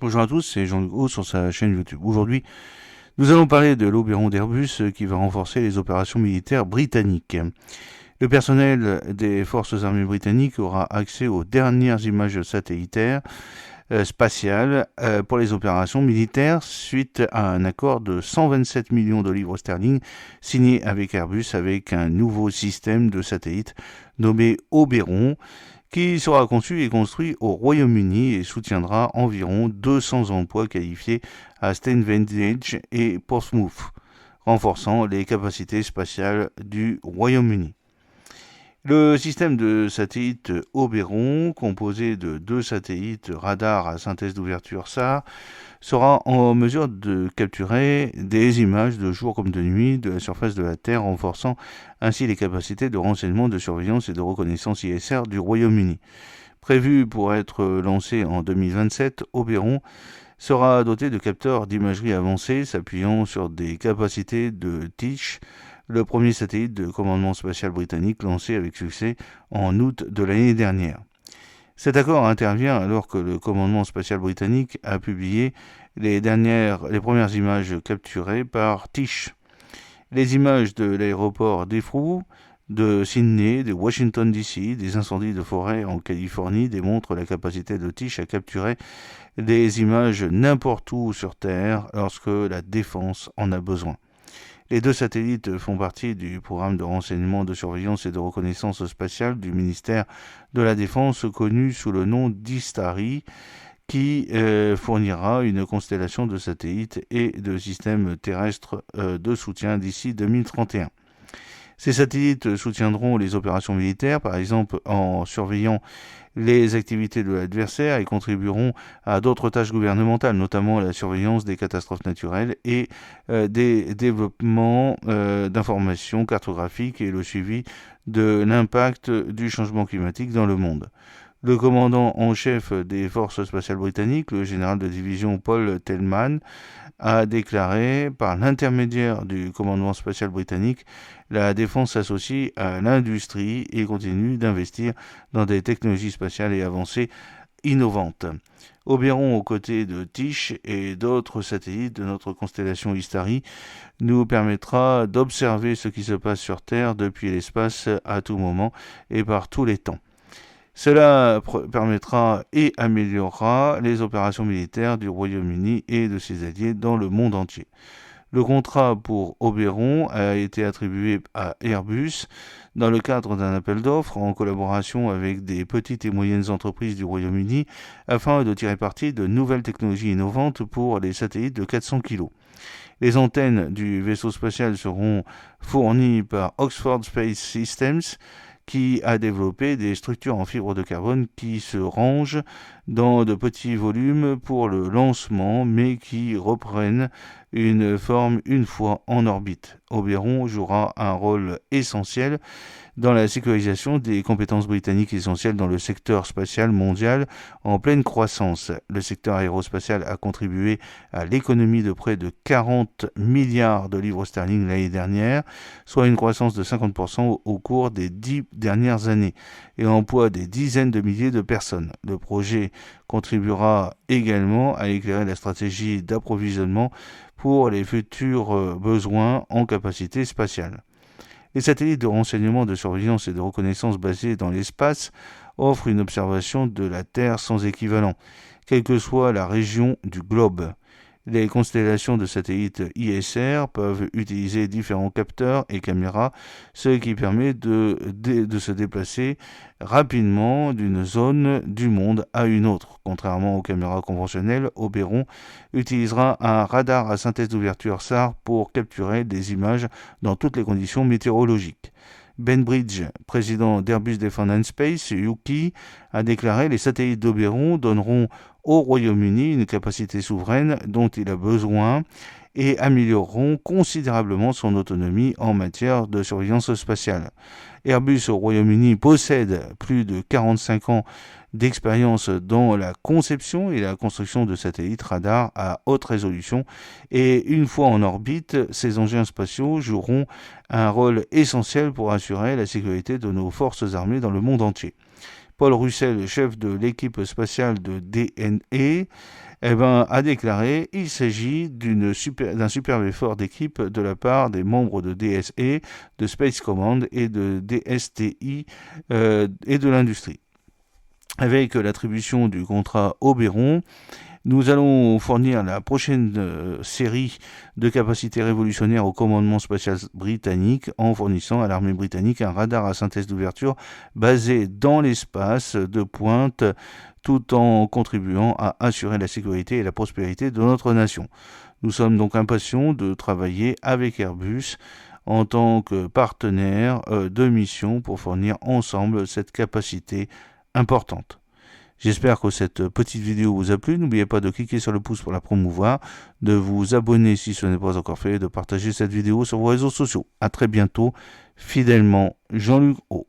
Bonjour à tous, c'est Jean-Luc Haut sur sa chaîne YouTube. Aujourd'hui, nous allons parler de l'Oberon d'Airbus qui va renforcer les opérations militaires britanniques. Le personnel des forces armées britanniques aura accès aux dernières images satellitaires spatiales pour les opérations militaires suite à un accord de 127 millions de livres sterling signé avec Airbus avec un nouveau système de satellites nommé Oberon, qui sera conçu et construit au Royaume-Uni et soutiendra environ 200 emplois qualifiés à Stevenage et Portsmouth, renforçant les capacités spatiales du Royaume-Uni. Le système de satellites Oberon, composé de 2 satellites radars à synthèse d'ouverture SAR, sera en mesure de capturer des images de jour comme de nuit de la surface de la Terre, renforçant ainsi les capacités de renseignement, de surveillance et de reconnaissance ISR du Royaume-Uni. Prévu pour être lancé en 2027, Oberon sera doté de capteurs d'imagerie avancés s'appuyant sur des capacités de Teach, le premier satellite de commandement spatial britannique lancé avec succès en août de l'année dernière. Cet accord intervient alors que le commandement spatial britannique a publié les premières images capturées par Teach. Les images de l'aéroport d'Heathrow, de Sydney, de Washington DC, des incendies de forêt en Californie démontrent la capacité de Teach à capturer des images n'importe où sur Terre lorsque la défense en a besoin. Les 2 satellites font partie du programme de renseignement, de surveillance et de reconnaissance spatiale du ministère de la Défense, connu sous le nom d'Istari, qui fournira une constellation de satellites et de systèmes terrestres de soutien d'ici 2031. Ces satellites soutiendront les opérations militaires, par exemple en surveillant les activités de l'adversaire, et contribueront à d'autres tâches gouvernementales, notamment la surveillance des catastrophes naturelles et des développements d'informations cartographiques et le suivi de l'impact du changement climatique dans le monde. Le commandant en chef des forces spatiales britanniques, le général de division Paul Tellman, a déclaré: par l'intermédiaire du commandement spatial britannique, la défense s'associe à l'industrie et continue d'investir dans des technologies spatiales et avancées innovantes. Oberon, aux côtés de Teach et d'autres satellites de notre constellation Istari, nous permettra d'observer ce qui se passe sur Terre depuis l'espace à tout moment et par tous les temps. Cela permettra et améliorera les opérations militaires du Royaume-Uni et de ses alliés dans le monde entier. Le contrat pour Oberon a été attribué à Airbus dans le cadre d'un appel d'offres en collaboration avec des petites et moyennes entreprises du Royaume-Uni afin de tirer parti de nouvelles technologies innovantes pour les satellites de 400 kg. Les antennes du vaisseau spatial seront fournies par Oxford Space Systems, qui a développé des structures en fibre de carbone qui se rangent dans de petits volumes pour le lancement, mais qui reprennent une forme une fois en orbite. Oberon jouera un rôle essentiel dans la sécurisation des compétences britanniques essentielles dans le secteur spatial mondial en pleine croissance. Le secteur aérospatial a contribué à l'économie de près de 40 milliards de livres sterling l'année dernière, soit une croissance de 50% au cours des 10 dernières années, et emploie des dizaines de milliers de personnes. Le projet contribuera également à éclairer la stratégie d'approvisionnement pour les futurs besoins en capacité spatiale. Les satellites de renseignement, de surveillance et de reconnaissance basés dans l'espace offrent une observation de la Terre sans équivalent, quelle que soit la région du globe. Les constellations de satellites ISR peuvent utiliser différents capteurs et caméras, ce qui permet de se déplacer rapidement d'une zone du monde à une autre. Contrairement aux caméras conventionnelles, Oberon utilisera un radar à synthèse d'ouverture SAR pour capturer des images dans toutes les conditions météorologiques. Ben Bridge, président d'Airbus Defence and Space UK, a déclaré: les satellites d'Oberon donneront au Royaume-Uni une capacité souveraine dont il a besoin et amélioreront considérablement son autonomie en matière de surveillance spatiale. Airbus au Royaume-Uni possède plus de 45 ans d'expérience dans la conception et la construction de satellites radars à haute résolution, et une fois en orbite, ces engins spatiaux joueront un rôle essentiel pour assurer la sécurité de nos forces armées dans le monde entier. Paul Russell, chef de l'équipe spatiale de DNE, a déclaré qu'il s'agit d'un superbe effort d'équipe de la part des membres de DSE, de Space Command et de DSTI et de l'industrie. Avec l'attribution du contrat Oberon, nous allons fournir la prochaine série de capacités révolutionnaires au commandement spatial britannique en fournissant à l'armée britannique un radar à synthèse d'ouverture basé dans l'espace de pointe tout en contribuant à assurer la sécurité et la prospérité de notre nation. Nous sommes donc impatients de travailler avec Airbus en tant que partenaire de mission pour fournir ensemble cette capacité importante. J'espère que cette petite vidéo vous a plu. N'oubliez pas de cliquer sur le pouce pour la promouvoir, de vous abonner si ce n'est pas encore fait et de partager cette vidéo sur vos réseaux sociaux. A très bientôt, fidèlement, Jean-Luc O.